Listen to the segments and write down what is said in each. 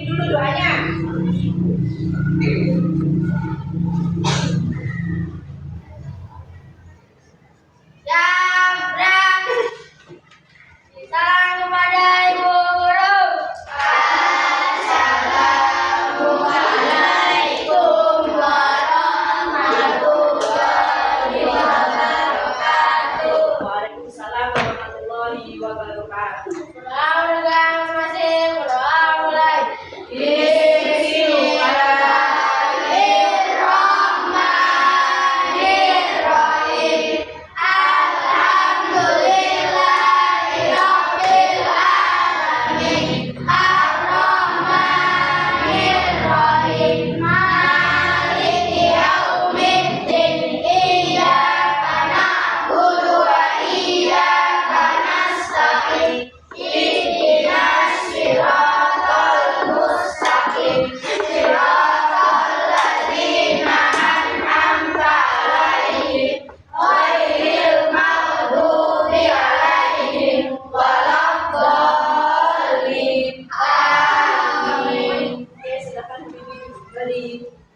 Ini dulu doanya. Salam kepada Ibu Guru. Assalamualaikum warahmatullahi wabarakatuh. Waalaikumsalam warahmatullahi wabarakatuh.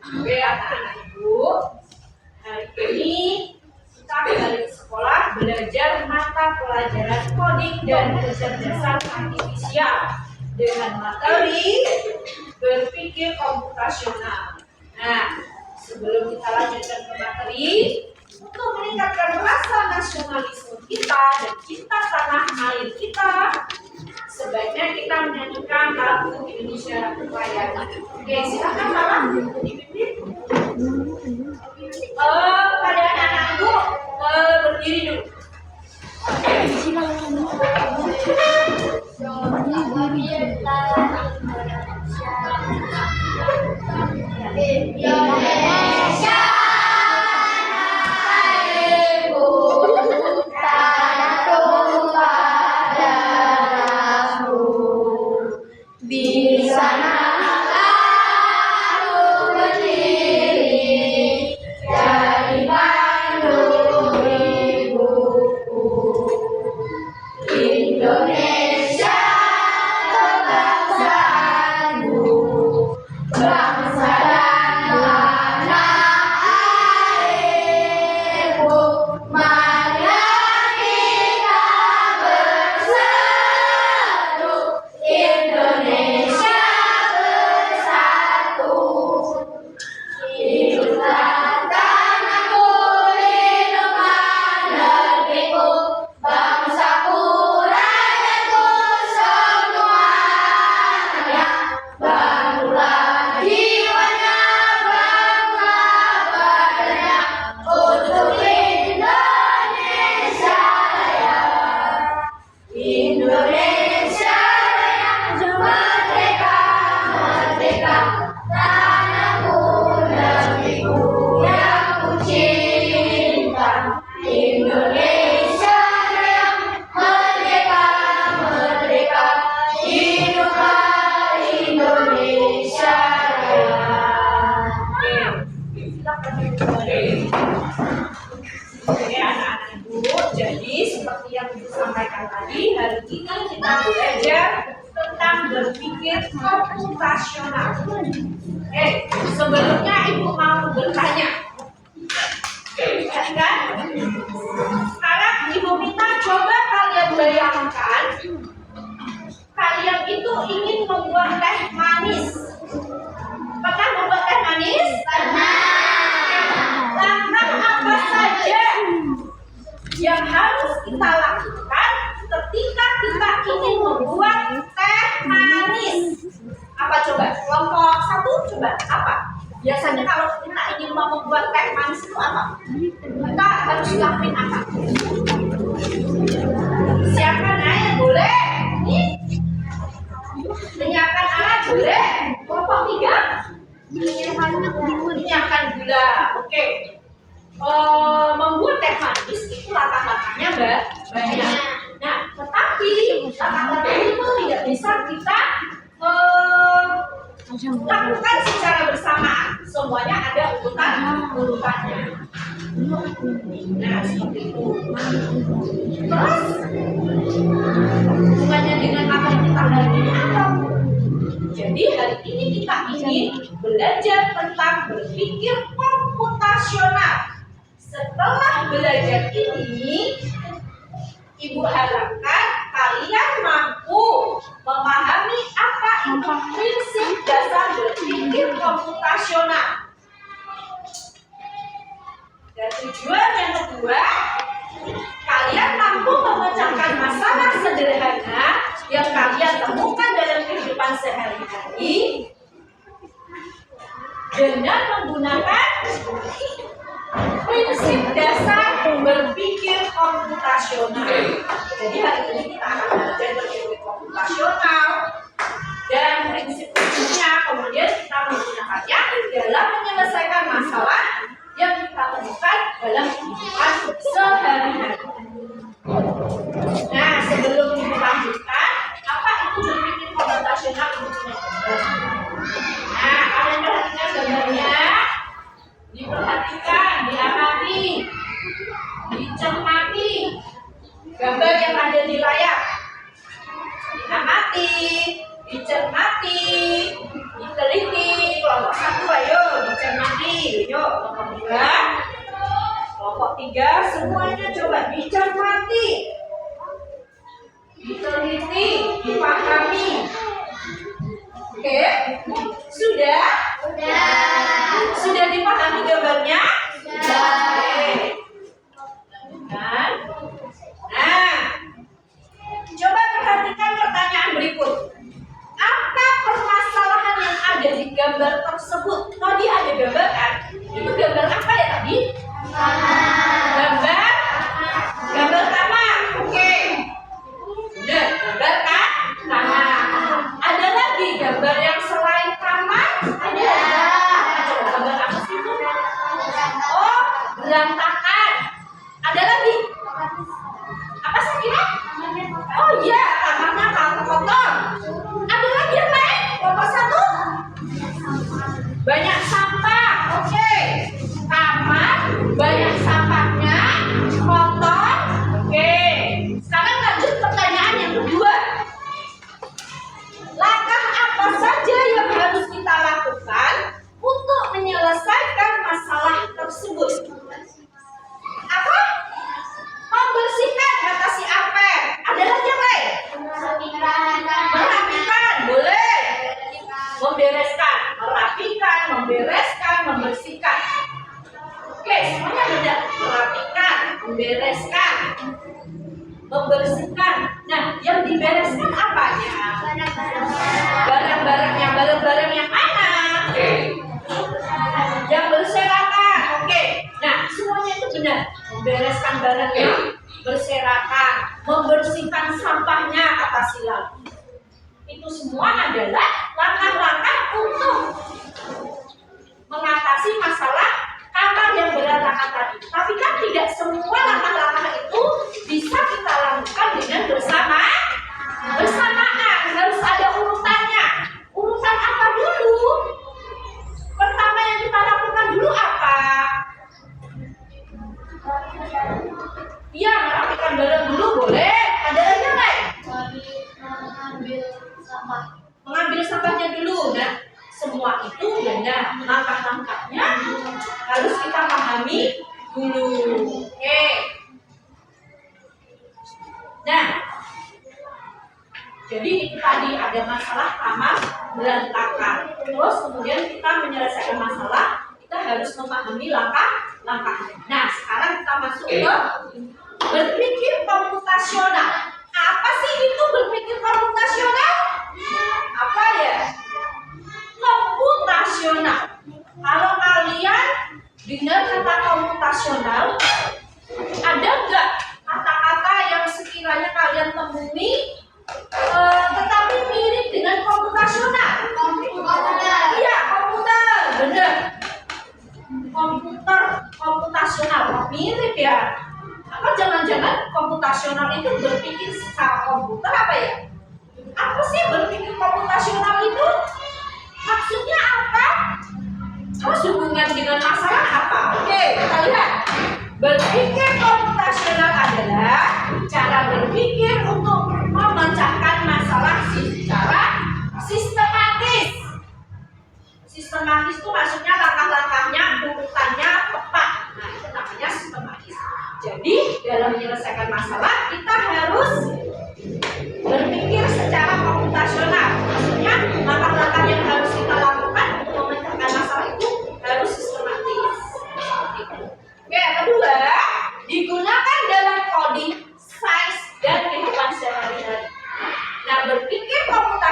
Oke, anak-anak Ibu, hari ini kita kembali ke sekolah belajar mata pelajaran coding dan kecerdasan artifisial dengan materi berpikir komputasional. Nah, sebelum kita lanjutkan ke materi, untuk meningkatkan rasa nasionalisme kita dan cinta tanah air kita, sebaiknya kita menyanyikan lagu Indonesia Raya. Oke, silakan Mama dipimpin. Pada anak-anak Ibu berdiri dulu. Indonesia airku, tanahku padaku. Di sana aku berdiri, jadi pandu ibuku. Indonesia kebangsaanku, bangsa dan tanah airku. Mari kita bersatu, Indonesia bersatu. Hiduplah tanahku, hiduplah negeriku, bangsaku, rakyatku semuanya. Bangunlah jiwanya, bangunlah badannya, untuk Indonesia Raya. Indonesia Raya, merdeka, merdeka, tanahku, negeriku yang ku cinta. Indonesia Raya, merdeka, merdeka, hiduplah Indonesia Raya. Oke, anak-anak Ibu, jadi seperti yang Ibu sampaikan tadi, hari ini kita belajar tentang berpikir komputasional. Oke, sebelumnya Ibu mau bertanya. Kan? Sekarang Ibu minta coba kalian bayangkan, kalian itu ingin membuat teh manis. Pernah membuat teh manis? Pernah. Langkah apa saja yang harus kita lakukan ketika kita ingin membuat teh manis? Apa coba? Kelompok satu coba apa? Biasanya kalau kita ingin mau membuat teh manis itu apa? Kita harus lakuin apa? Siapkan air boleh? Nih. Menyiapkan alat boleh? Kelompok tiga? Menyiapkan gula. Oke. Membuat teh manis itu langkah-langkahnya banyak. Nah, tetapi langkah-langkah itu tidak bisa kita lakukan secara bersamaan. Semuanya ada urutannya. Nah, seperti itu. Terus hubungannya dengan apa yang kita hari ini apa? Jadi hari kita ingin belajar tentang berpikir komputasional. Setelah belajar ini, Ibu harapkan kalian mampu memahami apa itu prinsip dasar berpikir komputasional. Dan tujuan yang kedua, kalian mampu memecahkan masalah sederhana yang kalian temukan dalam kehidupan sehari-hari dengan menggunakan prinsip dasar berpikir komputasional. Jadi hari ini kita akan belajar berpikir komputasional dan prinsip-prinsipnya, kemudian kita menggunakannya dalam menyelesaikan masalah yang kita temukan dalam kehidupan sehari-hari. Nah, sebelum kita lanjutkan, apa itu berpikir komputasional? Nah, kalian perhatikan gambarnya, diperhatikan, diamati, dicermati gambar yang ada di layar. Diamati, dicermati, diteliti. Kelompok 1, ayo dicermati. Yuk, kelompok 2. Kelompok 3, semuanya coba dicermati, diteliti, dipahami. Oke, sudah? Sudah dipahami gambarnya? Oke. Nah, coba perhatikan pertanyaan berikut. Apa permasalahan yang ada di gambar tersebut? Tadi ada gambar kan? Itu gambar apa ya tadi? Gambar kamar. Oke. Udah, gambar kan? Kamar. Ada lagi gambar yang selain kamar? Ada. Coba gambar apa sih itu? Oh, berantakan. Ada lagi? Apa sih kira? Oh iya, kamarnya kotor. Ada lagi yang lain? Kelompok 1? Banyak sampah. Oke. Kamar banyak sampahnya, kotor. Oke. Sekarang lanjut pertanyaan yang kedua. Langkah apa saja yang harus kita lakukan untuk menyelesaikan masalah tersebut? Apa? Membersihkan, kata si Aper. Ada lagi yang lain? Merapikan, boleh. Membereskan, merapikan, membereskan, membersihkan. Oke, semuanya benar. Merapikan, membereskan, membersihkan. Nah, yang dibereskan apanya? Barang-barangnya. Barang-barang yang mana? Yang berserakan. Oke. Nah, semuanya itu benar. Membereskan barangnya, berserakan, membersihkan sampahnya, kata silam. Itu semua adalah langkah-langkah untuk mengatasi masalah kamar yang berantakan tadi. Tapi kan tidak semua langkah-langkah itu bisa kita lakukan dengan bersamaan. Harus ada urutannya. Urutan apa dulu? Pertama yang kita lakukan dulu apa? Iya, merapikan barang dulu boleh. Ada lagi yang lain? Mengambil sampahnya dulu. Nah, semua itu benar. Langkah-langkahnya harus kita pahami dulu. Oke. Nah, jadi itu tadi ada masalah kamar berantakan. Terus kemudian kita menyelesaikan masalah, kita harus memahami langkah-langkahnya. Nah, sekarang kita masuk ke berpikir komputasional. Apa sih itu berpikir komputasional? Apa ya? Komputasional. Kalau kalian dengar kata komputasional, ada nggak kata-kata yang sekiranya kalian temui tetapi mirip dengan komputasional? Iya, komputer, benar. Komputasional, mirip ya. Apa jangan-jangan komputasional itu berpikir secara komputer apa ya? Apa sih berpikir komputasional itu? Maksudnya apa? Terus hubungan dengan masalah apa? Oke, kita lihat. Berpikir komputasional adalah cara berpikir untuk memecahkan masalah secara sistematis.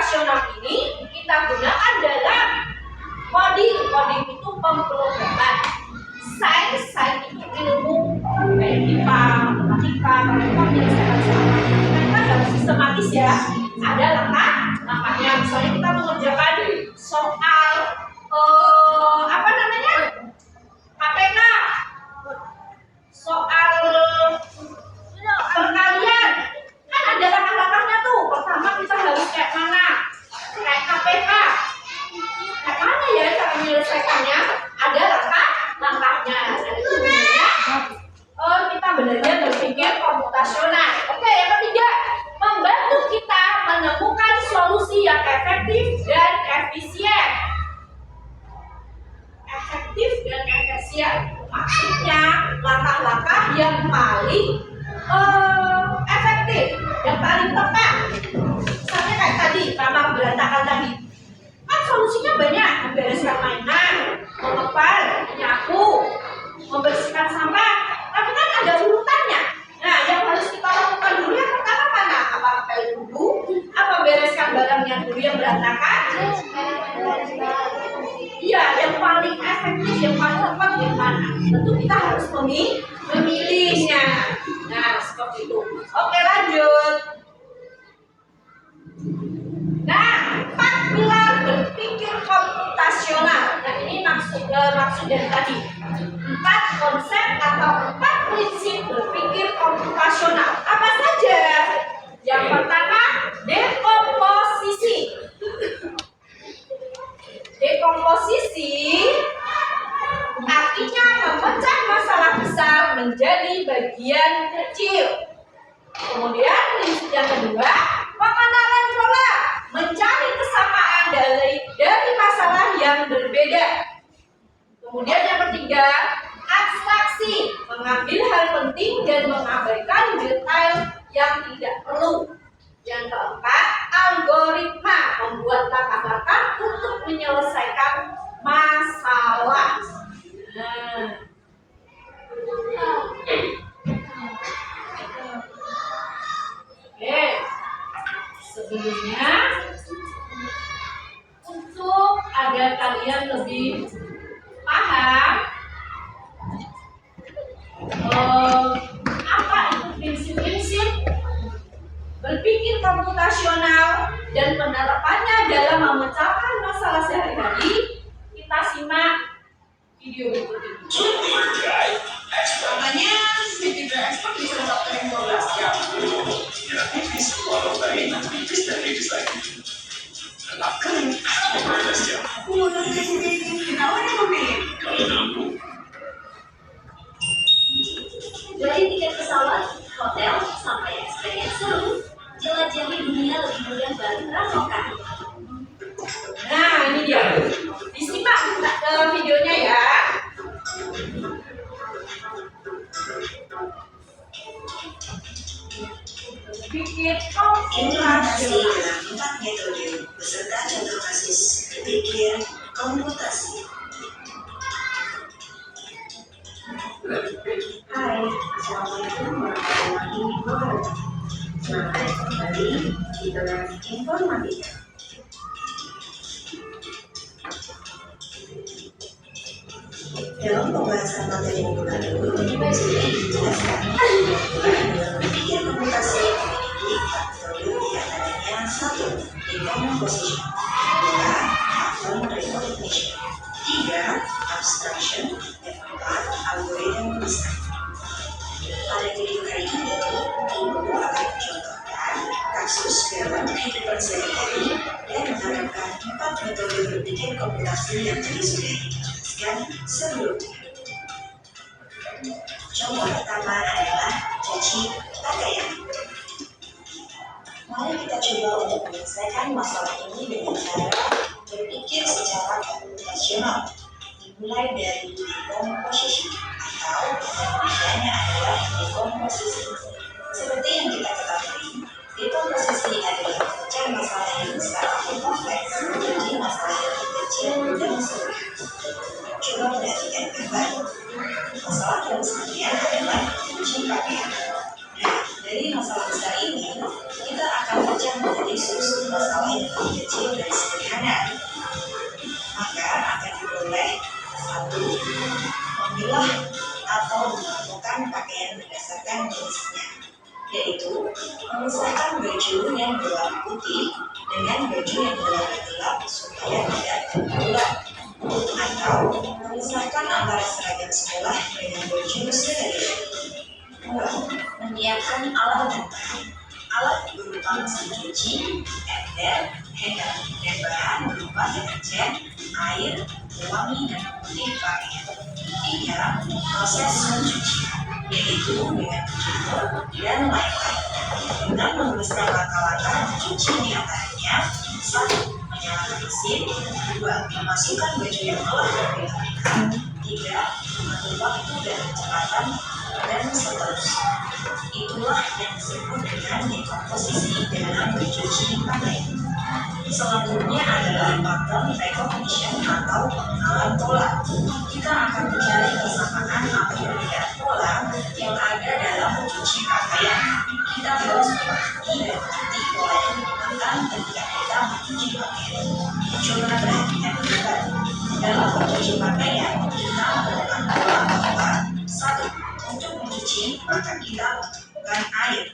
komputasional ini kita gunakan dalam coding. Coding itu pemrograman. Sains itu ilmu kayak IPA, matematika, kalau kita menyelesaikan soal kita harus sistematis ya. Ada langkah-langkahnya. Misalnya kita mengerjakan soal apa namanya? KPK, soal perkalian, kan ada langkah-langkahnya tuh. Pertama kita harus kayak mana? Kayak KPK. Kayak mana ya cara menyelesaikannya? Ada langkah-langkahnya. Nah, itu sebenarnya kita belajar berpikir komputasional. Oke, yang ketiga, membantu kita menemukan solusi yang efektif dan efisien. Efektif dan efisien maksudnya langkah-langkah yang paling efektif, yang paling tepat. Misalnya kayak tadi, kamar berantakan tadi, kan solusinya banyak: membereskan mainan, mengepal, menyapu, membersihkan sampah. Tapi kan ada urutannya. Nah, yang harus kita lakukan dulu yang pertama mana? Apa ngepel dulu? Apa bereskan barangnya dulu yang berantakan? Iya, yang paling efektif, yang paling tepat yang mana? Tentu kita harus memilihnya. Nah, seperti itu. Oke, lanjut. Nah, 4 pilar berpikir komputasional. Nah, ini maksud dari tadi. 4 konsep atau 4 prinsip berpikir komputasional. Apa saja? Yang pertama, dekomposisi. Dekomposisi artinya memecah masalah besar menjadi bagian kecil. Kemudian prinsip yang kedua, pengenalan pola, mencari kesamaan dari masalah yang berbeda. Kemudian yang ketiga, abstraksi, mengambil hal penting dan mengabaikan detail yang tidak perlu. Yang keempat, algoritma, membuat langkah-langkah untuk menyelesaikan masalah. Oke, sebelumnya untuk agar kalian lebih paham apa itu prinsip-prinsip berpikir komputasional dan penerapannya dalam memecahkan masalah sehari-hari, kita simak video berikut ini. Makanya video ekspor bisa dokter yang 12 jam. Dari tiket pesawat, hotel, sampai experience seru, jelajahi dunia lebih mudah bagi Pramuka. Nah, ini dia. Disimak videonya ya. Pikir Implementasi komputasional. dalam 4 metode beserta contoh kasus berpikir komputasi. Hai, Assalamualaikum warahmatullahi wabarakatuh. Selamat datang kembali di kelas informatika. Dalam pembahasan materi minggu lalu, sudah dijelaskan dalam berpikir komputasi memiliki 4 metode diantaranya 1. Decomposition, 2. Pattern recognition, 3. Abstraction, dan 4. Algorithm design. Pada video kali ini, Ibu akan mencontohkan kasus dalam kehidupan sehari-hari dan menerapkan 4 metode berpikir komputasi yang tadi sudah dijelaskan sebelumnya. Contoh pertama adalah cuci pakaian. Mari kita coba untuk menyelesaikan masalah ini dengan cara berpikir secara komputasional. Dimulai dari decomposition atau pengertiannya adalah dekomposisi. Seperti yang kita ketahui, dekomposisi adalah memecah masalah yang besar atau kompleks menjadi masalah yang kecil dan sulit. Coba perhatikan gambar. Masalah terbesarnya adalah cuci pakaian. Nah, dari masalah besar ini, kita akan pecah menjadi melalui solusi masalah yang lebih kecil dan sederhana. Maka akan diperoleh 1. Memilah atau menentukan pakaian berdasarkan jenisnya, yaitu memisahkan baju yang berwarna putih dengan baju yang berwarna gelap supaya tidak terbelah, atau memisahkan antara seragam sekolah dengan baju sehari-hari. 2. Menyiapkan alat tambahan. Alat berupa mesin cuci, ember, hanger, dan bahan berupa deterjen, air, pewangi, dan pemutih pakaian. 3. Proses mencuci, yaitu dengan menjemur dan lain-lain. Dengan menuliskan langkah-langkah mencuci di antaranya: 1. Menyalakan mesin. 2. Memasukkan baju yang telah dilakukan. 3. Mengatur waktu dan kecepatan, dan seterusnya. Itulah yang disebut dengan dekomposisi dalam mencuci pakaian. Selanjutnya adalah pattern recognition atau pengenalan pola. Kita akan mencari kesamaan atau perbedaan pola yang ada dalam mencuci pakaian. Kita harus memahami dan mengerti pola yang digunakan ketika kita mencuci pakaian. Coba perhatikan kembali. Dalam mencuci pakaian, kita menemukan pola bahwa 1. Untuk mencuci, maka kita membutuhkan air.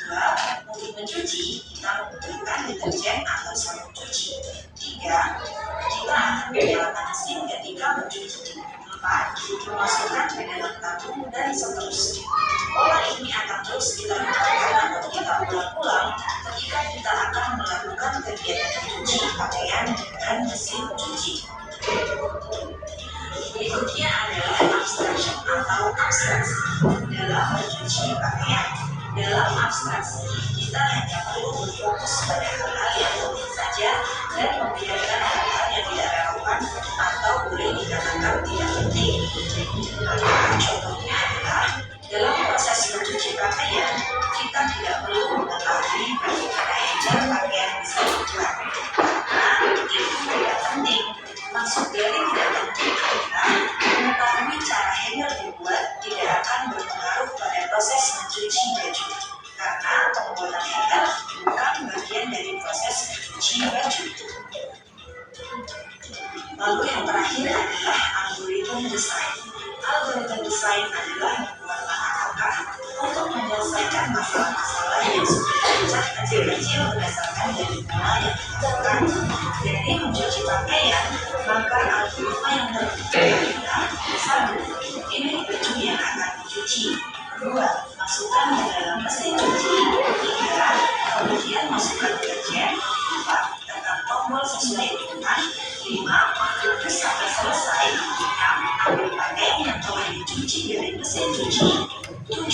2. Untuk mencuci, kita membutuhkan deterjen atau sabun cuci. 3. Kita akan menyalakan mesin ketika mencuci. 4. Memasukkan ke dalam tabung, dan seterusnya. Pola ini akan terus kita lakukan atau kita ulang-ulang ketika kita akan melakukan kegiatan mencuci pakaian dengan mesin cuci. Berikutnya adalah abstraction atau abstraksi dalam mencuci pakaian. Dalam abstraksi, kita hanya perlu berfokus pada hal-hal yang penting saja dan membiarkan hal-hal yang tidak relevan atau boleh dikatakan tidak penting. Maka contohnya adalah dalam proses mencuci pakaian, kita tidak perlu mengetahui bagaimana hanger pakaian bisa dibuat, karena itu tidak penting. Maksud dari tidak penting adalah mengetahui cara hanger dibuat tidak akan berpengaruh pada proses mencuci baju, karena pembuatan hanger bukan bagian dari proses mencuci baju. Lalu yang terakhir adalah algoritma desain. Algoritma desain adalah membuat langkah-langkah untuk menyelesaikan masalah-masalah yang sudah dipecah kecil-kecil berdasarkan dari pola yang ditentukan. Dari mencuci pakaian, maka algoritma yang terpenting adalah 1. Pilih baju yang akan dicuci. 2. Masukkan ke dalam mesin cuci. 3. Kemudian masukkan deterjen. 4. Tekan tombol sesuai urutan. 5. Tunggu sampai selesai. 6. Ambil pakaian yang telah dicuci dari mesin cuci. 7.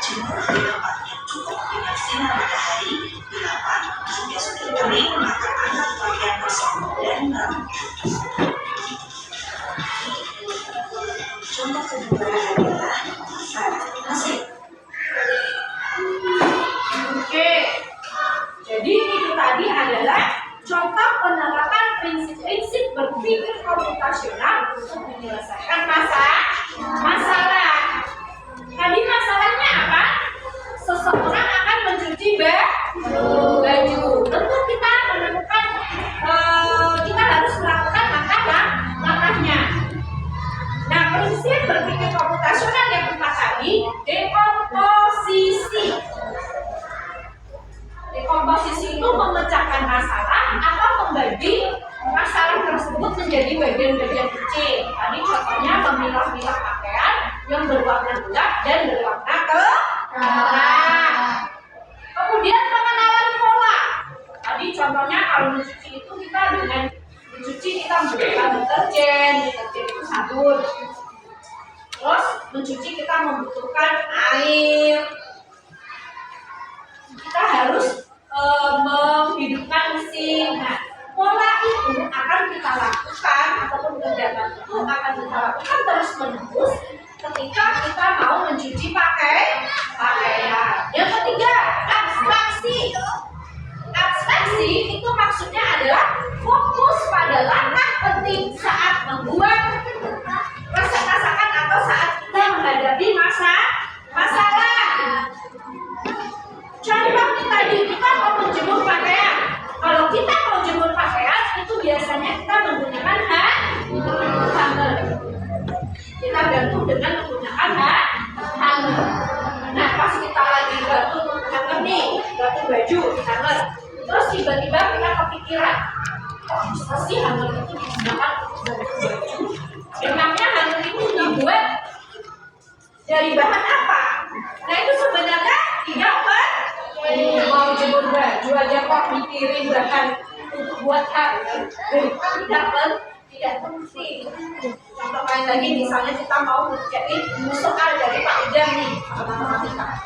Jemur di tempat yang cukup dengan sinar matahari. 8. Jika sudah kering, maka angkat pakaian tersebut dan rapikan. Contoh kedua adalah mesin. Oke, jadi itu tadi adalah contoh penerapan prinsip-prinsip berpikir komputasional untuk menyelesaikan masalah. Tadi masalahnya apa? Seseorang akan mencuci baju. Tentu kita menemukan, kita harus melakukan langkah-langkahnya. Nah, prinsip berpikir komputasional yang pertama tadi, dekomposisi. Dekomposisi itu memecahkan masalah atau membagi masalah tersebut menjadi bagian-bagian kecil. Tadi contohnya memilah-milah pakaian yang berwarna gelap dan berwarna terang. Kemudian pengenalan pola. Tadi contohnya kalau mencuci itu kita dengan mencuci kita menggunakan deterjen itu sabun. Terus mencuci kita membutuhkan air. Kita harus menghidupkan mesin. Nah, pola itu akan kita lakukan ataupun kegiatan itu akan kita lakukan terus-menerus ketika kita mau mencuci pakaian. Yang ketiga, abstraksi. Abstraksi itu maksudnya adalah fokus pada langkah penting saat membuat rasakan atau saat kita menghadapi masalah. Contoh tadi kita mau menjemur pakaian. Terus tiba-tiba kita kepikiran, kok bisa sih hangul itu digunakan untuk baju? Memangnya hangul itu dibuat dari bahan apa? Nah itu sebenarnya tidak mau jemur baju aja kok mikirin bahan untuk buat hangul. Tidak penting. Contoh lain lagi, misalnya kita mau ngerjain soal dari Pak Idam nih, matematika.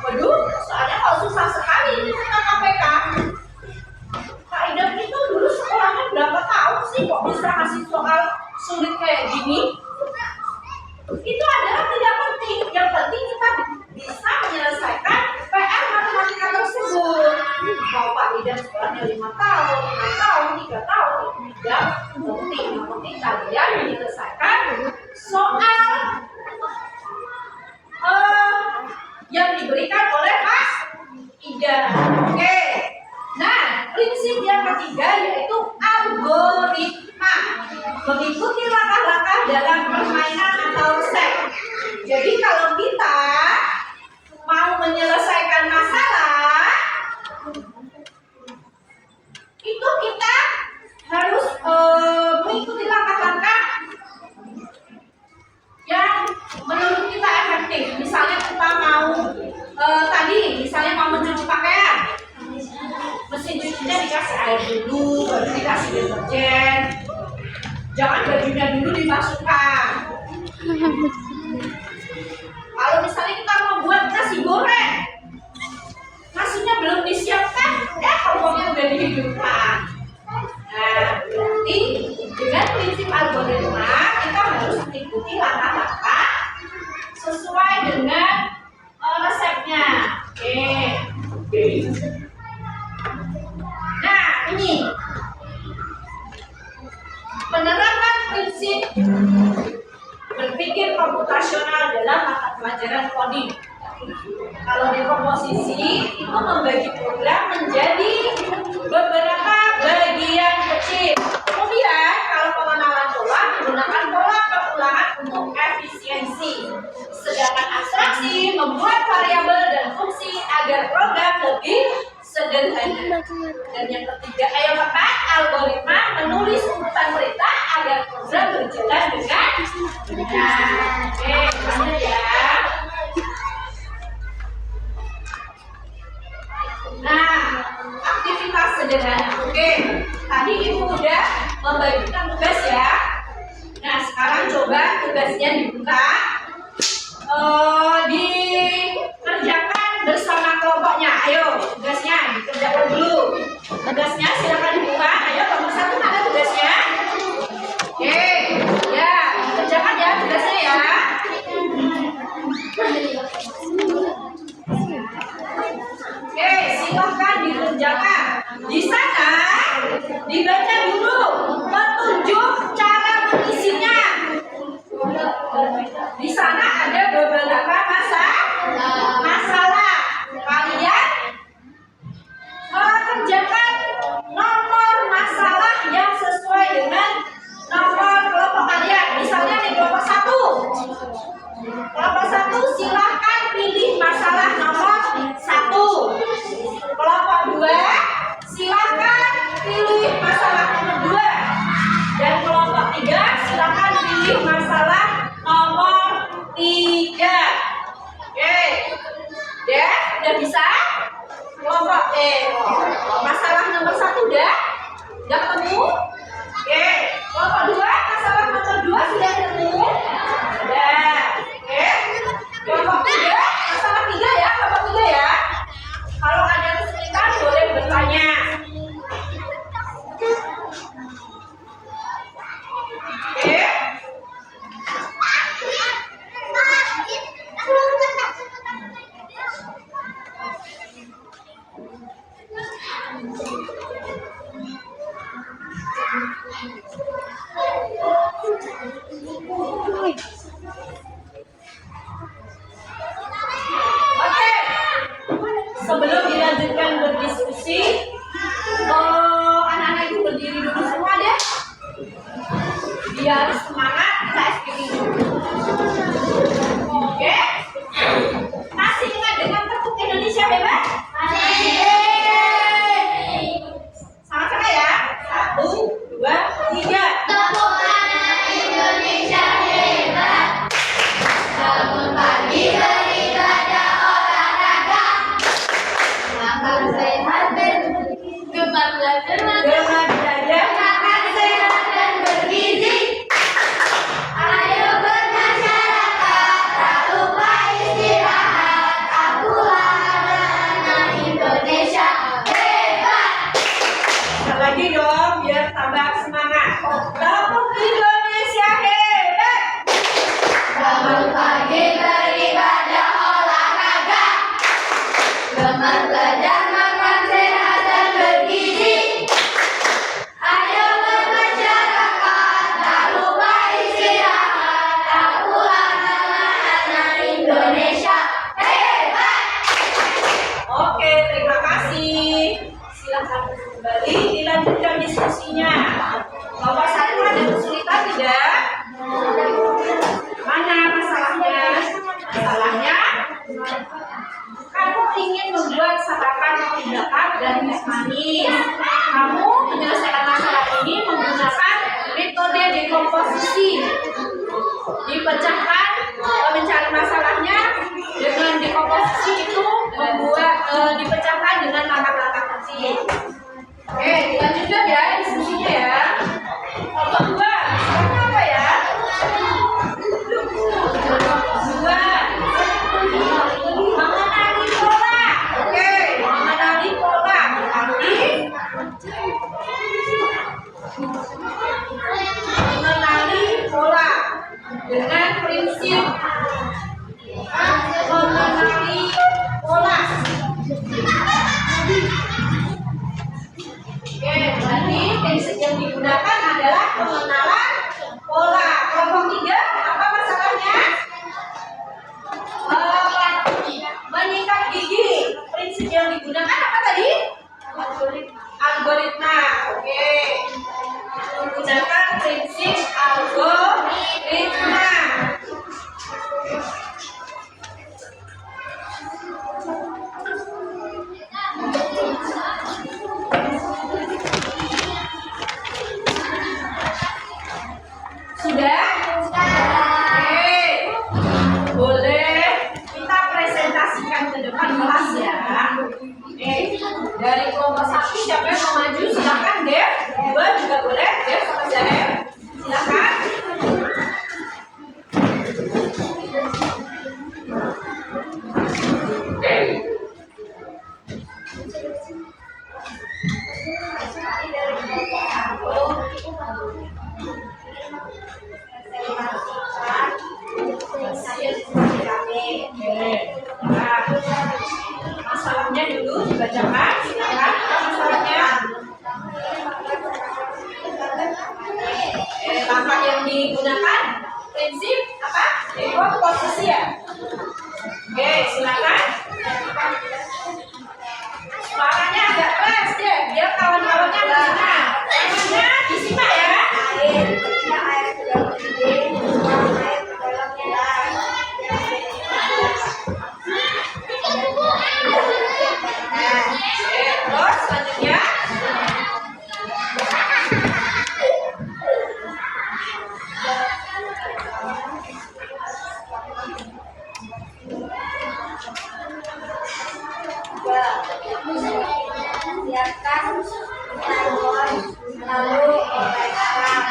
Waduh, soalnya kalau susah sekali ini kita KPK. Pak Idam itu dulu sekolahnya berapa tahun sih kok bisa kasih soal sulit kayak gini? Itu adalah tidak penting. Yang penting kita bisa menyelesaikan PR matematika tersebut. Mau Pak Idam sekolahnya 5 tahun, 6 tahun, 3 tahun, itu tidak penting. Yang penting kalian menyelesaikan soal yang diberikan oleh Mas Ida. Oke. Nah, prinsip yang ketiga yaitu algoritma. Mengikuti langkah-langkah dalam permainan atau resep. Jadi kalau kita mau menyelesaikan masalah, itu kita harus mengikuti langkah-langkah yang menurut kita efektif. Misalnya kita mau misalnya mau mencuci pakaian, mesin cucinya dikasih air dulu, baru dikasih deterjen. Jangan bajunya dulu dimasukkan. Kalau misalnya kita mau buat nasi goreng, nasinya belum disiapkan, kompornya udah dihidupkan. Nah, berarti dengan prinsip algoritma kita harus mengikuti langkah-langkah sesuai dengan resepnya. Oke. Nah, ini penerapan prinsip berpikir komputasional dalam mata pelajaran coding. Kalau di komposisi itu membagi program menjadi beberapa bagian kecil. Kemudian kalau pengenalan pola menggunakan pola pengulangan untuk efisiensi. Sedangkan abstraksi membuat variabel dan fungsi agar program lebih sederhana. Dan yang ketiga, yang keempat, algoritma menulis urutan perintah agar program berjalan dengan benar. Oke, lanjut ya. Nah, aktivitas sederhana. Oke, tadi ibu udah membagikan tugas ya. Nah, sekarang coba tugasnya dibuka, dikerjakan bersama kelompoknya. Ayo, tugasnya dikerjakan dulu. Tugasnya silakan dibuka. Ayo, nomor 1 mana tugasnya? Oke, ya, dikerjakan ya tugasnya ya. Oke, silahkan dikerjakan. Di sana dibaca dulu petunjuk cara mengisinya. Di sana ada beberapa masalah. Kalian kerjakan nomor belajar makan sehat dan bergizi. Ayo bermasyarakat, tak lupa istirahat. Akulah anak Indonesia hebat. Sekali lagi dong, biar tambah semangat. Kampung Indonesia hebat. Bangun pagi beribadah olahraga. Gemar belajar makan sehat dan bergizi. Ayo bermasyarakat, tak lupa istirahat. Akulah anak Indonesia hebat. Oke, terima kasih. Silakan kembali dilanjutkan diskusinya. Nomor 1 ada kesulitan tidak? Mana masalahnya? Masalahnya kamu ingin membuat sarapan roti bakar dan es manis. Kamu menyelesaikan masalah ini menggunakan metode dekomposisi. Dipecahkan, mencari masalahnya dengan dekomposisi itu dipecahkan dengan langkah-langkah kecil. Oke, dilanjutkan ya diskusinya ya. Kelompok 2, sekarang apa ya? 2. Mengenali pola. Oke, mengenali pola. Berarti mengenali pola dengan prinsip mengenali pola. Oke, berarti prinsip yang digunakan adalah pengenalan pola. Kelompok 3, apa masalahnya? Menyikat gigi. Prinsip yang digunakan apa tadi? Algoritma. Oke. Menggunakan prinsip algoritma. Sudah? Oke. Boleh kita presentasikan ke depan kelas ya. Dari kelompok 1 siapa yang mau maju? Silakan Dev. 2 juga boleh. Dev sama Zahir. Silakan. Masalahnya dulu dibacakan. Silakan. Apa masalahnya? Langkah yang digunakan prinsip apa? Dekomposisi ya. Oke, silakan. Suaranya agak keras deh, biar kawan-kawannya mendengar. Namanya disimak ya. Air sudah mendidih, tuang air ke dalamnya. Terus selanjutnya. Siapkan tabon, lalu oleskan.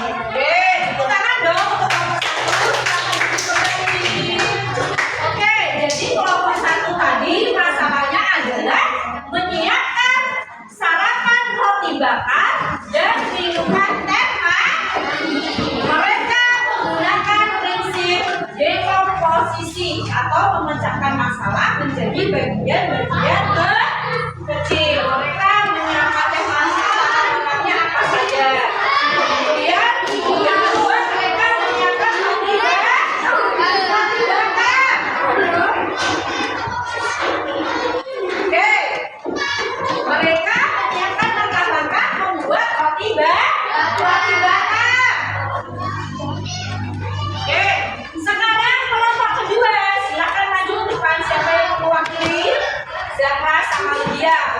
Oke, tepuk tangan dong untuk kelompok 1. Oke, jadi kelompok 1 tadi masalahnya adalah menyiapkan sarapan roti bakar dan minuman teh manis. Mereka menggunakan prinsip dekomposisi atau memecahkan masalah menjadi bagian-bagian kecil. Mereka menyiapkan teh manis bahan-bahannya apa saja. Kemudian yang kedua mereka menyiapkan roti bakar. Oke, mereka menyiapkan langkah-langkah membuat roti bakar. Oke, sekarang kelompok kedua silakan maju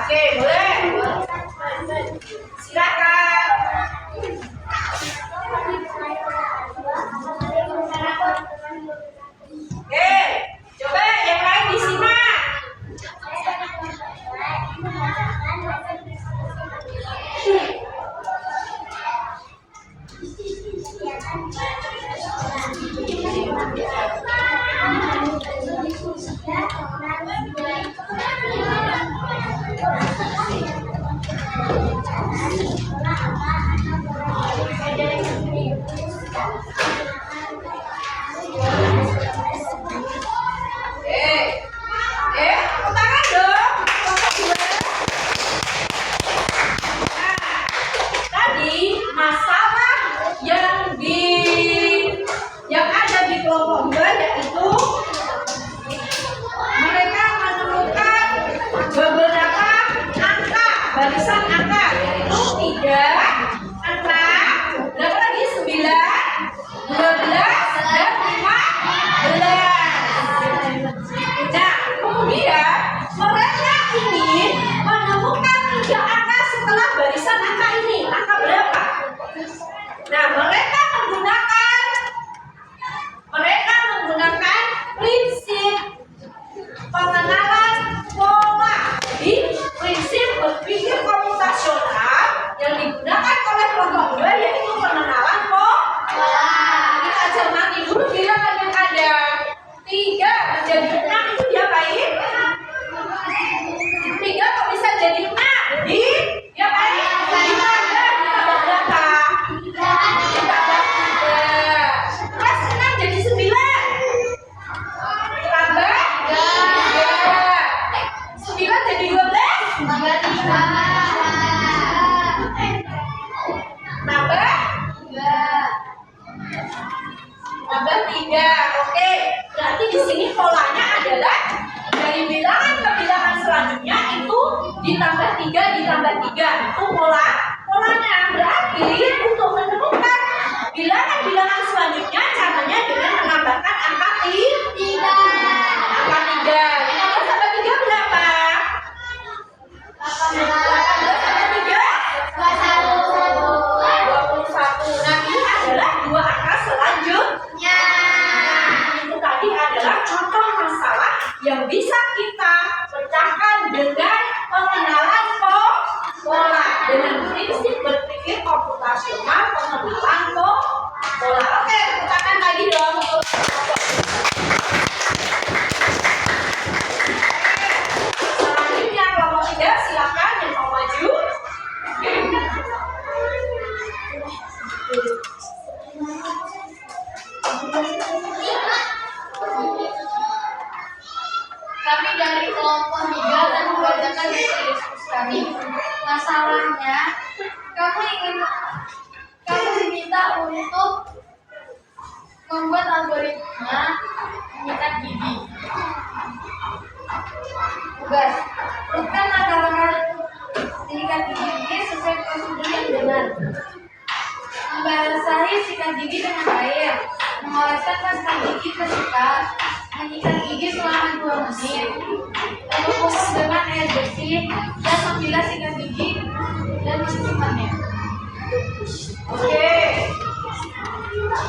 Oke, boleh. Silakan. Oke, coba yang lain disimak. Tepuk tangan dong. Nah, tadi masalah yang ada di kelompok 2 yaitu mereka menemukan beberapa angka, barisan angka yaitu 3, 6, berapa lagi? 9, 12, dan 15. Nah, kemudian mereka ingin menemukan 3 angka setelah barisan angka ini. Angka berapa? Nah, mereka menggunakan prinsip pengenalan pola. Jadi, prinsip berpikir komputasional yang digunakan oleh kelompok 2 yaitu pengenalan pola. Kita cermati dulu bilangan yang ada. 3 menjadi 6 itu diapain? 3 kok bisa jadi 6? Diapain? Ditambah berapa? Ditambah 3. Terus 6 jadi 9. Tambah 3. 9 jadi 12. Tambah 3. Tambah 3. Oke. Berarti di sini polanya adalah dari bilangan ke bilangan selanjutnya itu ditambah 3 itu polanya. Berarti untuk menemukan bilangan selanjutnya caranya dengan menambahkan angka 3. Angka 3. 15 tambah 3 berapa? 18 tambah 3? 21. Nah, ini adalah 2 angka selanjutnya. Itu tadi adalah contoh masalah yang bisa kita pecahkan dengan pengenalan pola dengan prinsip berpikir komputasional pengenalan pola. Oke, tekan lagi dong untuk selanjutnya kelompok 3 silakan yang mau maju. Kami dari kelompok 3 dan mengerjakan diskusi kami. Masalahnya, kamu diminta untuk membuat algoritma mengikat gigi. Tugas, bukan akar-akar mengikat gigi sesuai prosedur yang benar. Membasahi sikat gigi dengan air, mengoleskan pasta gigi ke sikat, menyikat gigi selama 2 menit, lalu fokus dengan air bersih dan membilas sikat gigi dan mencucikannya. Oke.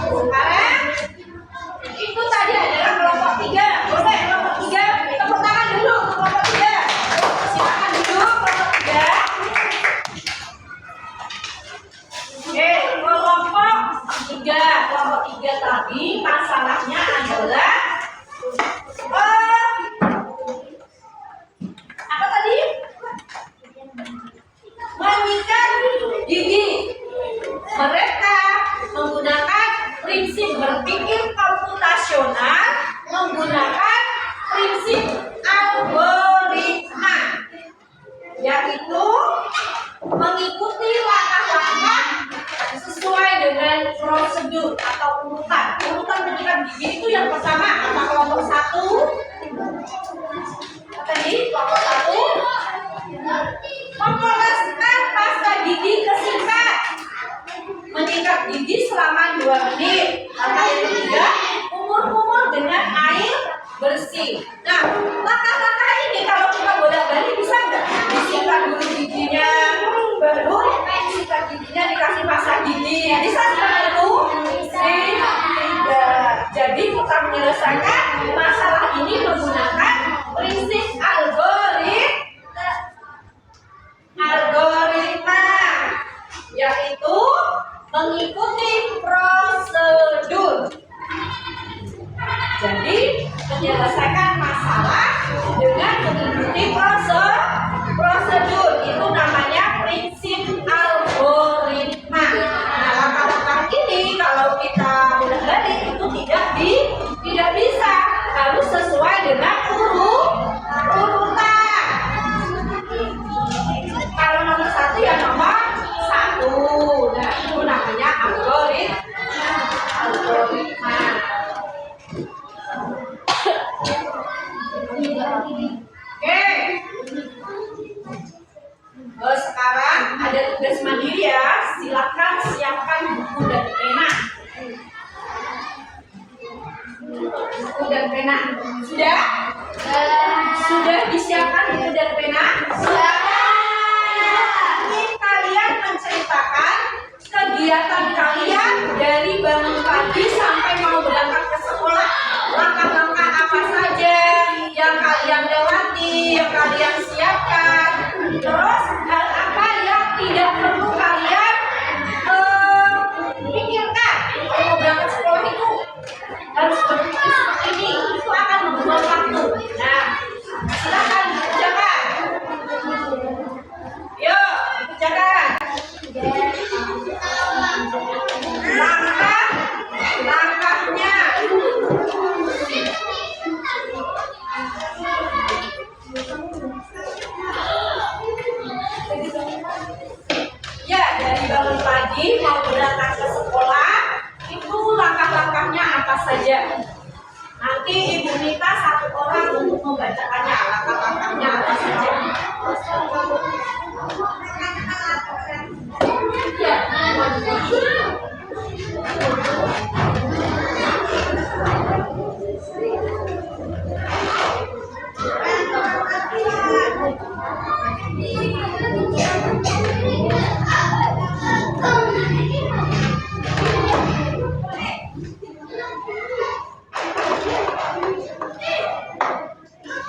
Sekarang itu tadi adalah kelompok 3. Boleh kelompok 3 tepuk tangan dulu kelompok 3. Silakan duduk kelompok 3. Oke, kelompok 3 tadi masalahnya adalah apa tadi? Menyikat gigi. Mereka menggunakan prinsip berpikir komputasional bersih. Nah, langkah-langkah ini kalau kita bolak-balik bisa nggak? Disikat dulu giginya, baru disikat giginya dikasih pasta gigi. Bisa seperti itu? Tidak. Jadi kita menyelesaikan masalah ini menggunakan prinsip algoritma, yaitu mengikuti prosedur. Jadi menyelesaikan masalah dengan mengikuti prosedur itu namanya prinsip algoritma. Nah, langkah-langkah ini kalau kita bolak-balik itu tidak bisa, harus sesuai dengan urutan. Kalau nomor 1 ya nomor 1. Nah, itu namanya algoritma. Oke. Sekarang ada tugas mandiri ya. Silakan siapkan buku dan pena. Buku dan pena. Sudah? Sudah disiapkan buku dan pena? Ini kalian menceritakan kegiatan kalian dari bangun pagi sampai mau berangkat ke sekolah. Langkah-langkah apa saja yang kalian lewati, yang kalian siapkan. Terus hal apa yang tidak perlu kalian pikirkan kalau mau berangkat sekolah itu harus berpikir seperti ini. Itu akan membuang waktu. Nah, silakan dikerjakan. Yuk, dikerjakan. Langkahnya. Ya, dari bangun pagi mau berangkat ke sekolah, itu langkah-langkahnya apa saja? Nanti Ibu minta 1 orang untuk membacakannya, langkah-langkahnya apa saja. Ya.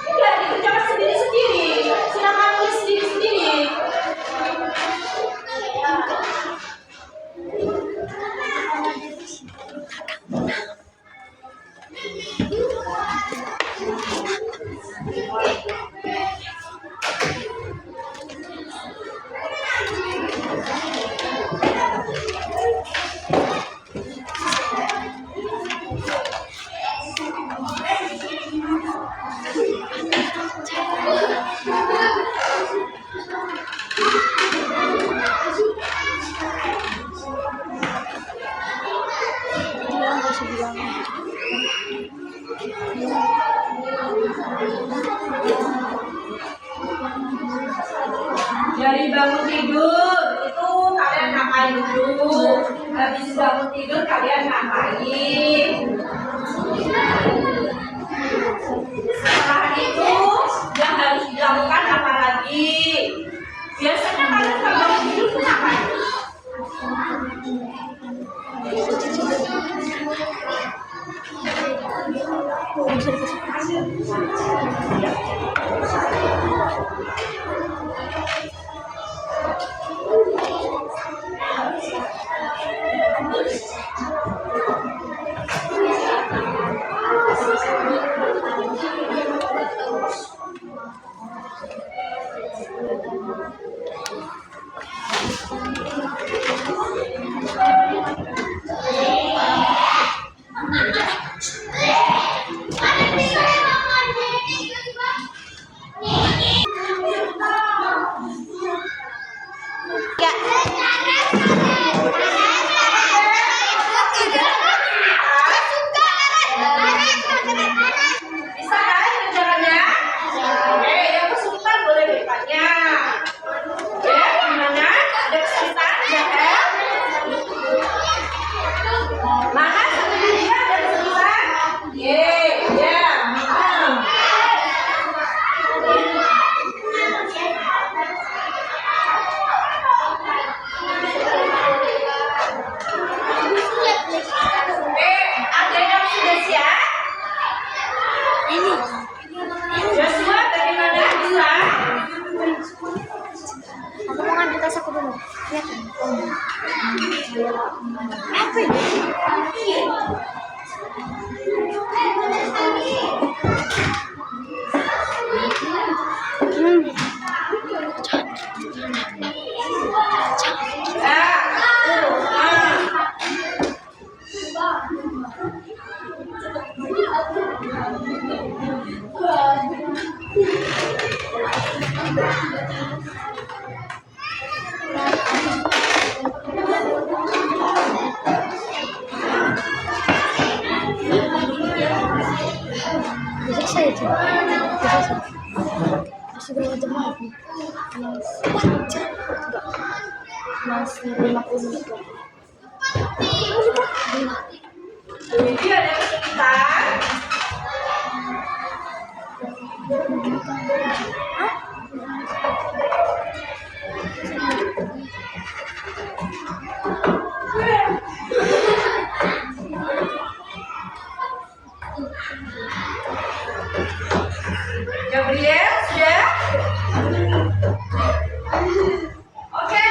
Udah dikerjakan sendiri-sendiri. Silakan tulis sendiri-sendiri. Dari bangun tidur itu kalian ngapain dulu? Habis bangun tidur kalian ngapain? Setelah itu yang harus dilakukan apa lagi? Biasanya kalian kalau bangun tidur itu ngapain? pas aku dulu. Lihat. Apa ini? Bisa saya coba. Masih berapa jam lagi? Masih 50 menit lagi. Jadi ada kesulitan. Gabriel sudah? Oke.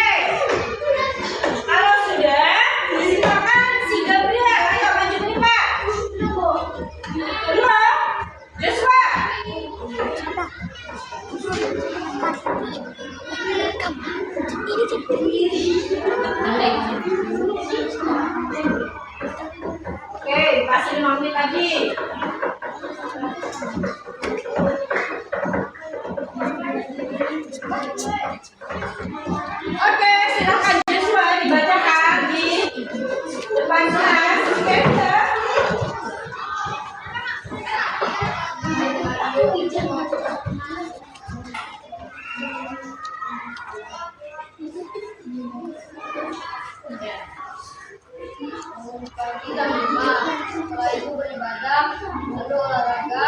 Kalau sudah, silakan si Gabriel. Ayo maju nih Pak. Kedua, Joshua. Oke, kasih 5 menit lagi. Oke, silakan Joshua dibacakan di depan kelas. Oke, sudah. Pagi jam 5, setelah itu beribadah, lalu olahraga,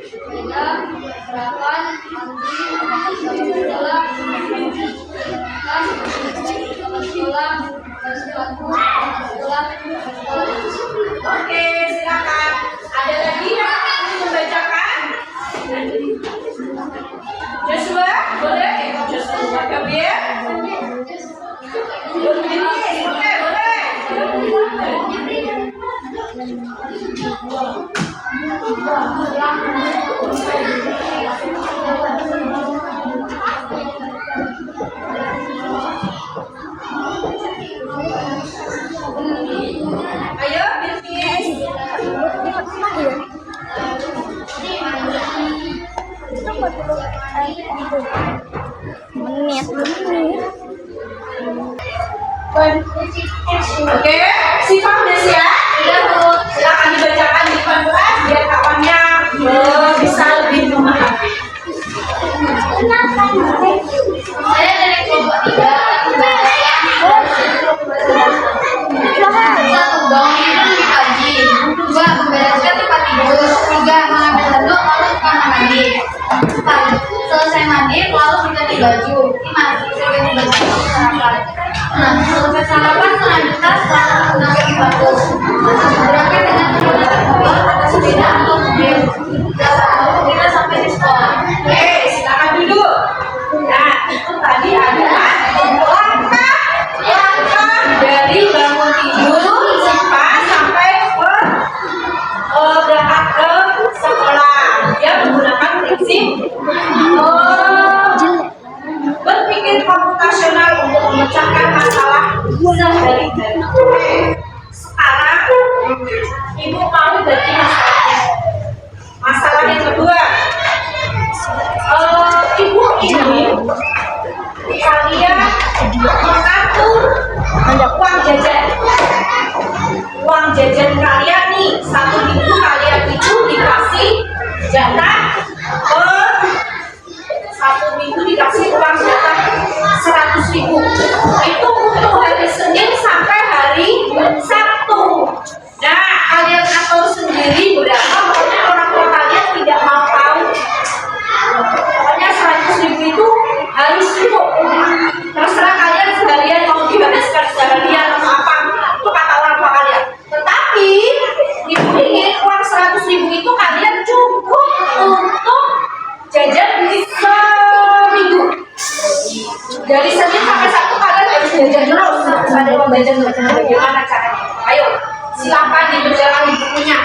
sepeda, sarapan, mandi, makan sekolah, Oke, silakan. Ada lagi yang ingin membacakan? Joshua, boleh? Joshua, Gabriel? Oke, boleh. Ayo, Bilkis. Menit. Oke, Siva udah siap? Silakan dibacakan di depan kelas biar kawannya bisa lebih memahami. Saya dari kelompok 3 satu bangun tidur di pagi, 2 membereskan tempat tidur, 3 mengambil handuk lalu kamar mandi, 4 selesai mandi lalu berganti baju, 5 selesai ganti baju lalu sarapan, 6 selesai sarapan mengambil tas lalu mengambil bagus, berangkat dengan menggunakan mobil atau sepeda atau mobil, lalu kita sampai di sekolah. Oke, silakan duduk. Nah, itu tadi adalah langkah dari bangun tidur Siva sampai berangkat ke sekolah. Dia menggunakan prinsip berpikir komputasional untuk memecahkan masalah sehari-hari. Sekarang Ibu mau bagi masalahnya. Masalah yang kedua, Ibu ini kalian mengatur uang jajan. Uang jajan kalian nih 1 minggu kalian itu dikasih jatah 1 minggu dikasih uang jatah 100.000. Itu untuk hari Senin sampai hari Sabtu. Nah, kalian atur sendiri berapa, pokoknya orang tua kalian tidak mau tahu. Pokoknya 100.000 itu harus cukup. Terserah kalian seharian mau dihabiskan seharian atau apa, itu kata orang tua kalian. Tetapi Ibu ingin uang 100.000 itu kalian cukup jajan bagaimana caranya? Ayo, silakan diperjalan bukunya.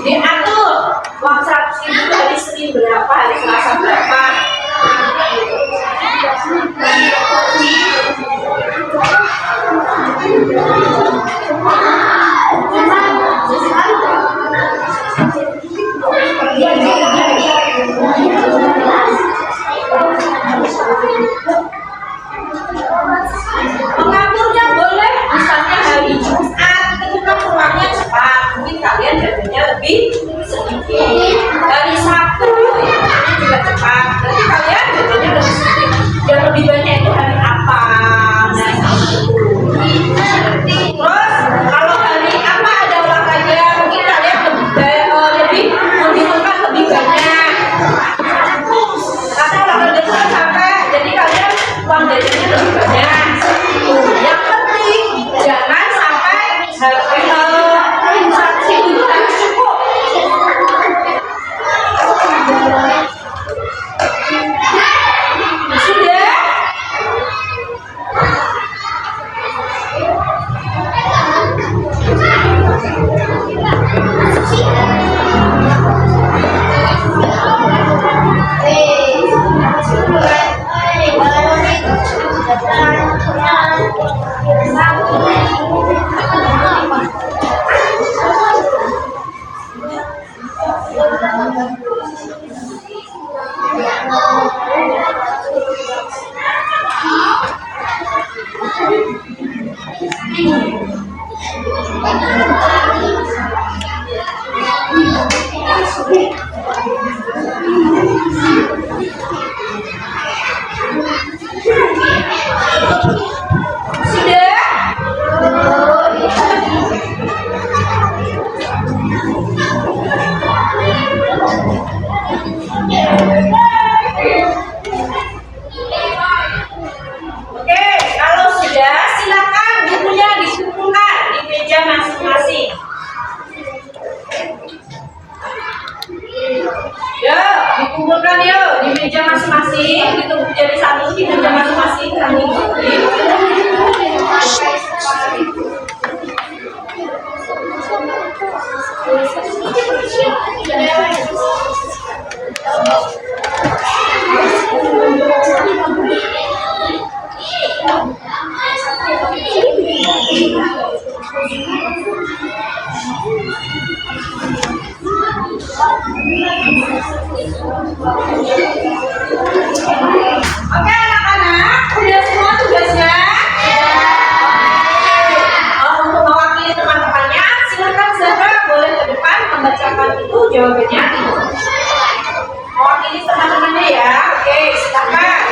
Diatur uang 100.000 itu hari Senin berapa, hari Selasa berapa. Mengaturnya boleh, misalnya hari Jumat itu kan pulangnya cepat, mungkin kalian jadinya lebih sedikit. Hari Sabtu pulangnya juga cepat, berarti kalian jadinya lebih sedikit. Yang lebih banyak itu hari apa? Nah, terus kalau hari apa ada olahraga, mungkin kalian lebih membutuhkan lebih banyak. Karena olahraga itu kan capek, jadi kalian uang jajannya lebih banyak. Yang penting jangan sampai transaksi itu harus cukup. Sudah? Oke, kalau sudah silakan bukunya dikumpulkan di meja masing-masing. Ya, dikumpulkan yuk di meja masing-masing, ditumpuk jadi satu di meja masing-masing. Oke anak-anak, udah semua tugasnya? Untuk mewakili teman-temannya, silakan Zahra boleh ke depan membacakan itu jawabannya. Mewakili teman-temannya ya, oke silakan.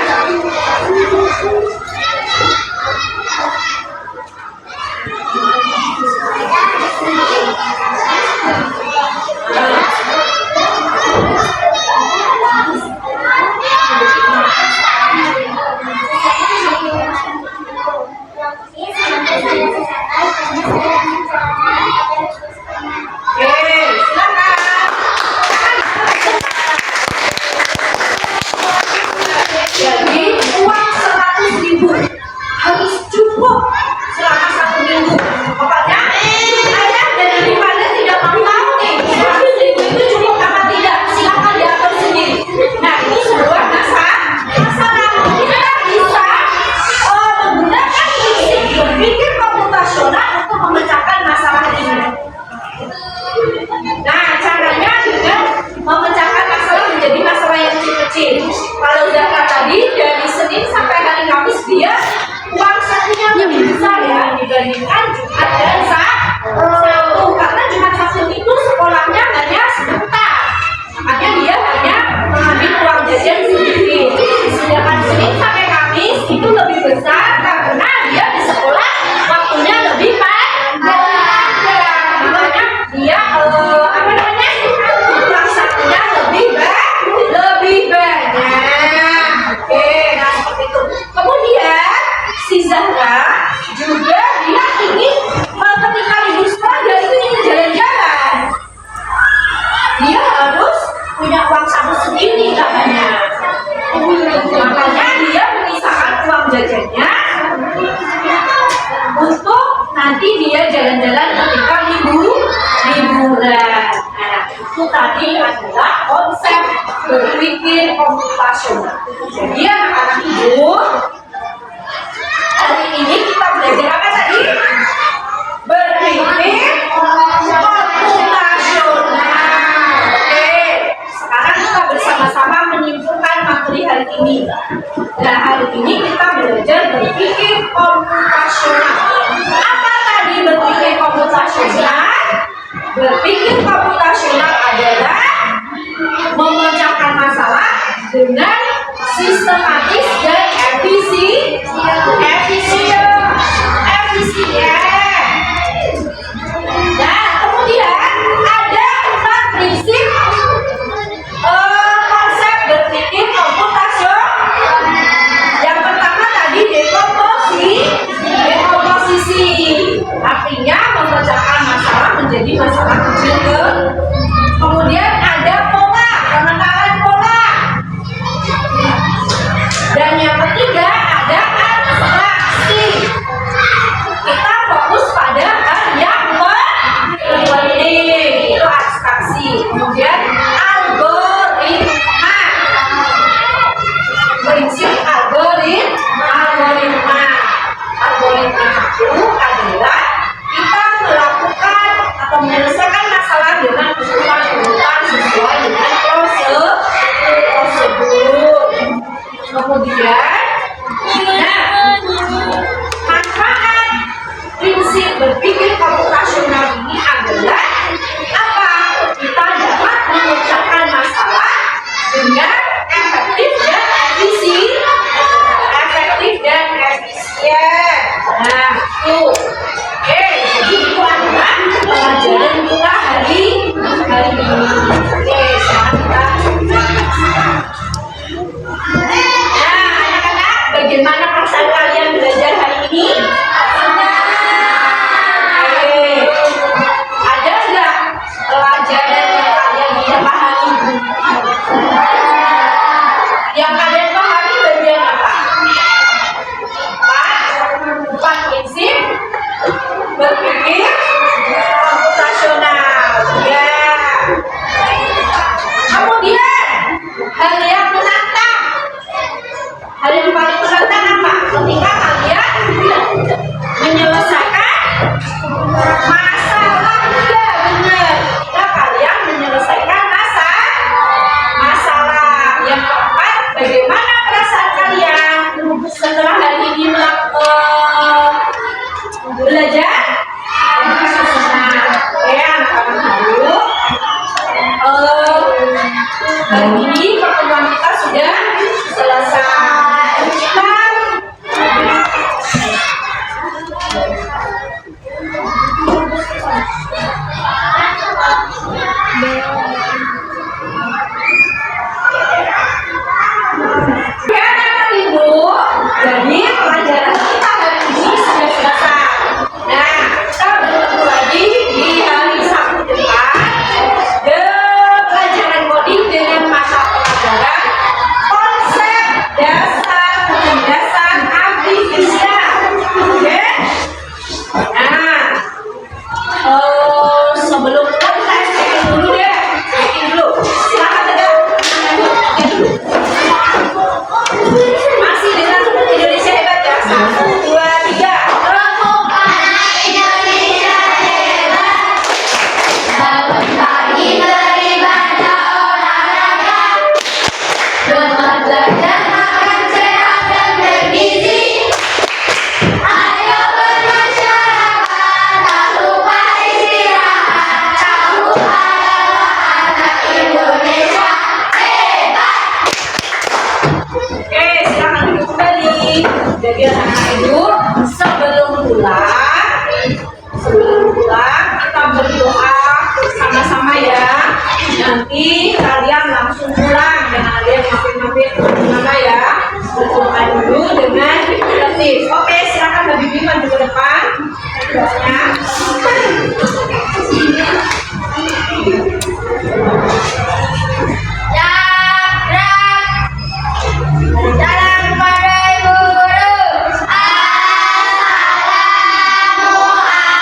Jadi uang 100.000 harus cukup selama 1 minggu. Pokoknya ayah dan daripada tidak mau tahu nih 100.000 itu cukup apa tidak, silakan diatur sendiri. Nah ini sebuah masalah. Kita bisa menggunakan prinsip berpikir komputasional untuk memecahkan masalah ini. Nah caranya dengan memecahkan masalah menjadi masalah yang kecil-kecil. Kalau Zahra tadi dari Senin sampai hari Kamis dia uang sakunya lebih besar ya dibandingkan Jumat dan Sabtu, karena Jumat Sabtu itu sekolahnya hanya sebentar, makanya dia hanya mengambil uang jajan sedikit. Sedangkan Senin sampai Kamis itu lebih besar karena dia di sekolah waktunya lebih panjang, makanya dia uang sakunya lebih banyak. Oke, nah seperti itu. Kemudian si Zahra juga dia ingin ketika libur sekolah dia ingin jalan-jalan. Dia harus punya uang saku sendiri katanya. Makanya dia mengisahkan uang jajannya nanti dia jalan-jalan ketika liburan. Nah, itu tadi adalah konsep berpikir komputasional. Jadi anak-anak ibu, hari ini kita belajar apa tadi? Berpikir komputasional. Oke, sekarang kita bersama-sama menyimpulkan materi hari ini. Nah, hari ini kita belajar berpikir komputasional. Apa tadi berpikir komputasional? Berpikir komputasional adalah memecahkan masalah dengan sistematis dan efisien. Nah, kemudian ada 4 prinsip konsep berpikir komputasional. Yang pertama tadi dekomposisi, artinya memecahkan masalah menjadi masalah kecil. Kemudian ada pola, pemetaan pola. Dan yang ketiga ada abstraksi. Kita fokus pada hal yang penting, itu abstraksi. Kemudian algoritma, prinsip algoritma itu adalah kita melakukan atau menyelesaikan masalah dengan urutan sesuai dengan prosedur. Kemudian, manfaat prinsip berpikir komputasional ini adalah apa? Kita dapat memecahkan masalah dengan efektif dan efisien. Nah, itu. Oke, jadi itu adalah pelajaran kita hari ini. Oke, sekarang kita. Nah, anak-anak, bagaimana perasaan kalian belajar hari ini? Oke, ada nggak pelajaran yang kalian bisa pahami? Yang kalian pahami bagian apa? 4 prinsip berpikir komputasional. Ya. Kemudian hal yang menantang. Hal yang paling menantang apa? Ketika kalian menyelesaikan masalah. Ya, benar. Ketika kalian menyelesaikan masalah. Yang keempat, bagaimana perasaan kalian setelah hari ini belajar? Hari ini pertemuan kita sudah selesai. Jadi pelajaran kita hari ini sudah selesai. Nah, kita bertemu lagi di hari Sabtu depan. Pelajaran coding dengan mata pelajaran konsep dasar kecerdasan artifisial. Oke? Nah, sebelum kita checking dulu deh. Checking dulu. Silakan tegak. Masih dengan Indonesia hebat ya. 1, 2, 3. Oke, silakan duduk kembali. Jadi anak-anak ibu, sebelum pulang kita berdoa sama-sama ya. Nanti kalian langsung pulang, jangan ada yang mampir-mampir kemana ya. Berdoa dulu dengan tertib. Oke, silakan Habibie maju ke depan. Doanya. Salam kepada ibu guru. Assalamualaikum.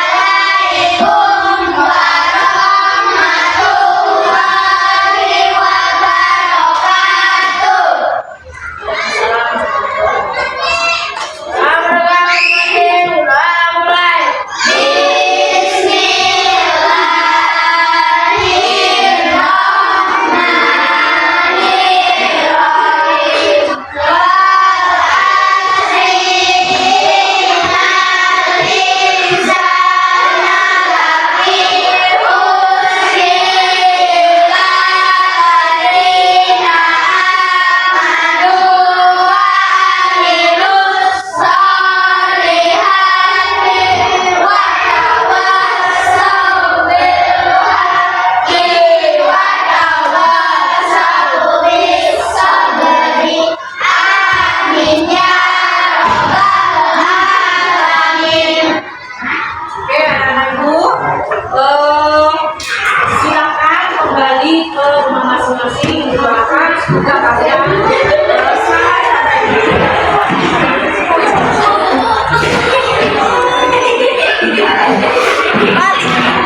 4.